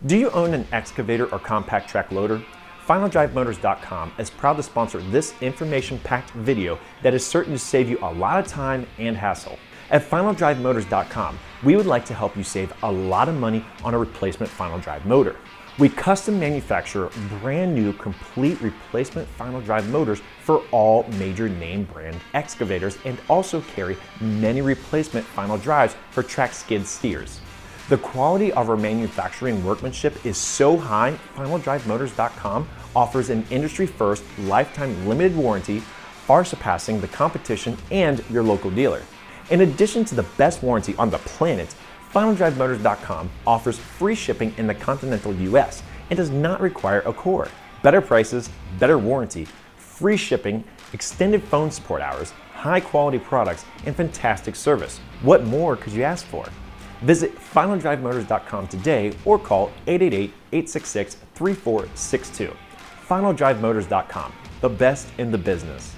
Do you own an excavator or compact track loader? FinalDriveMotors.com is proud to sponsor this information-packed video that is certain to save you a lot of time and hassle. At FinalDriveMotors.com, we would like to help you save a lot of money on a replacement final drive motor. We custom manufacture brand new complete replacement final drive motors for all major name brand excavators and also carry many replacement final drives for track skid steers. The quality of our manufacturing workmanship is so high, FinalDriveMotors.com offers an industry-first lifetime limited warranty, far surpassing the competition and your local dealer. In addition to the best warranty on the planet, FinalDriveMotors.com offers free shipping in the Continental US and does not require a core. Better prices, better warranty, free shipping, extended phone support hours, high quality products, and fantastic service. What more could you ask for? Visit FinalDriveMotors.com today or call 888-866-3462. FinalDriveMotors.com, the best in the business.